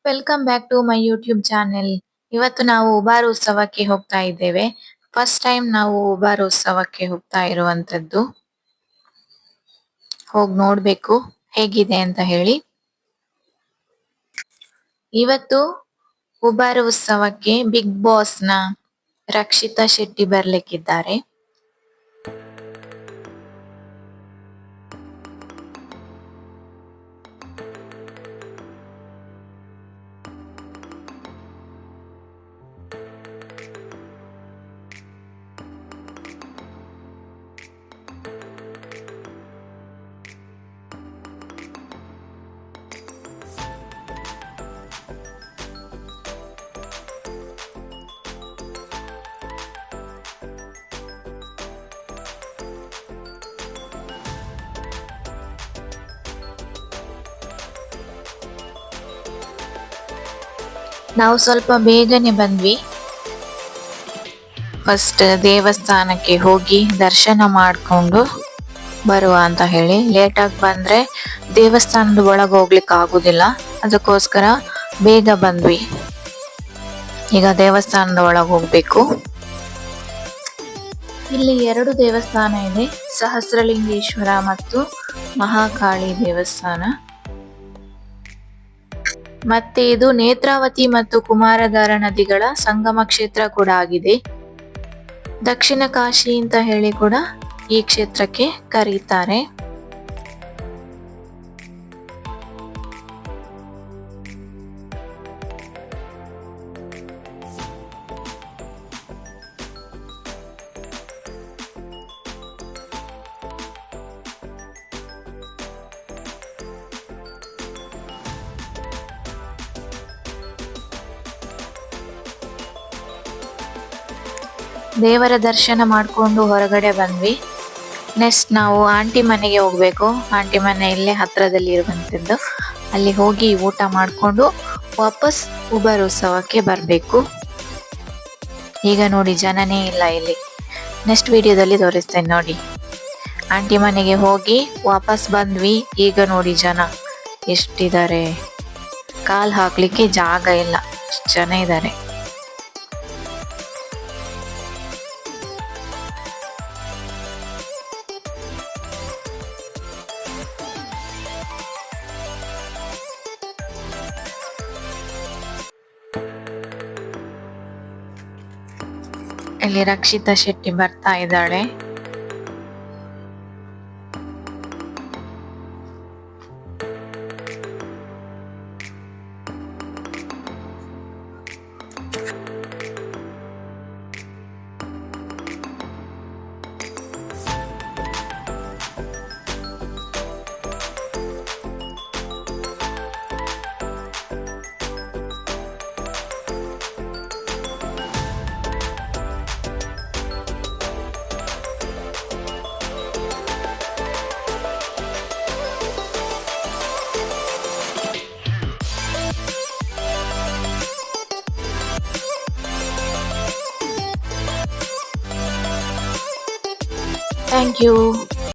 Welcome back to my YouTube channel. ಇವತ್ತು ನಾವು ಉಬಾರ್ ಉತ್ಸವಕ್ಕೆ ಹೋಗ್ತಾ ಇದ್ದೇವೆ. ಫಸ್ಟ್ ಟೈಮ್ ನಾವು ಉಬಾರ್ ಉತ್ಸವಕ್ಕೆ ಹೋಗ್ತಾ ಇರುವಂತದ್ದು. ಹೋಗಿ ನೋಡ್ಬೇಕು ಹೇಗಿದೆ ಅಂತ ಹೇಳಿ. ಇವತ್ತು ಉಬಾರ್ ಉತ್ಸವಕ್ಕೆ ಬಿಗ್ ಬಾಸ್ ನ ರಕ್ಷಿತಾ ಶೆಟ್ಟಿ ಬರ್ಲಿಕ್ಕಿದ್ದಾರೆ. ನಾವು ಸ್ವಲ್ಪ ಬೇಗನೆ ಬಂದ್ವಿ. ಫಸ್ಟ್ ದೇವಸ್ಥಾನಕ್ಕೆ ಹೋಗಿ ದರ್ಶನ ಮಾಡಿಕೊಂಡು ಬರುವ ಅಂತ ಹೇಳಿ. ಲೇಟಾಗಿ ಬಂದ್ರೆ ದೇವಸ್ಥಾನದ ಒಳಗೆ ಹೋಗ್ಲಿಕ್ಕೆ ಆಗುದಿಲ್ಲ, ಅದಕ್ಕೋಸ್ಕರ ಬೇಗ ಬಂದ್ವಿ. ಈಗ ದೇವಸ್ಥಾನದ ಒಳಗೆ ಹೋಗ್ಬೇಕು. ಇಲ್ಲಿ 2 ದೇವಸ್ಥಾನ ಇದೆ, ಸಹಸ್ರಲಿಂಗೇಶ್ವರ ಮತ್ತು ಮಹಾಕಾಳಿ ದೇವಸ್ಥಾನ. ಮತ್ತೆ ಇದು ನೇತ್ರಾವತಿ ಮತ್ತು ಕುಮಾರಧಾರ ನದಿಗಳ ಸಂಗಮ ಕ್ಷೇತ್ರ ಕೂಡ ಆಗಿದೆ. ದಕ್ಷಿಣ ಕಾಶಿ ಅಂತ ಹೇಳಿ ಕೂಡ ಈ ಕ್ಷೇತ್ರಕ್ಕೆ ಕರೀತಾರೆ. ದೇವರ ದರ್ಶನ ಮಾಡಿಕೊಂಡು ಹೊರಗಡೆ ಬಂದ್ವಿ. ನೆಕ್ಸ್ಟ್ ನಾವು ಆಂಟಿ ಮನೆಗೆ ಹೋಗ್ಬೇಕು. ಆಂಟಿ ಮನೆ ಇಲ್ಲೇ ಹತ್ರದಲ್ಲಿ ಇರುವಂತದ್ದು. ಅಲ್ಲಿ ಹೋಗಿ ಊಟ ಮಾಡಿಕೊಂಡು ವಾಪಸ್ ಉಬಾರ್ ಉತ್ಸವಕ್ಕೆ ಬರಬೇಕು. ಈಗ ನೋಡಿ ಜನನೇ ಇಲ್ಲ ಇಲ್ಲಿ. ನೆಕ್ಸ್ಟ್ ವಿಡಿಯೋದಲ್ಲಿ ತೋರಿಸ್ತೇನೆ ನೋಡಿ. ಆಂಟಿ ಮನೆಗೆ ಹೋಗಿ ವಾಪಸ್ ಬಂದ್ವಿ. ಈಗ ನೋಡಿ ಜನ ಎಷ್ಟಿದ್ದಾರೆ, ಕಾಲ್ ಹಾಕ್ಲಿಕ್ಕೆ ಜಾಗ ಇಲ್ಲ, ಅಷ್ಟು ಜನ ಇದ್ದಾರೆ. ಇಲ್ಲಿ ರಕ್ಷಿತಾ ಶೆಟ್ಟಿ ಬರ್ತಾ ಇದ್ದಾಳೆ. Thank you.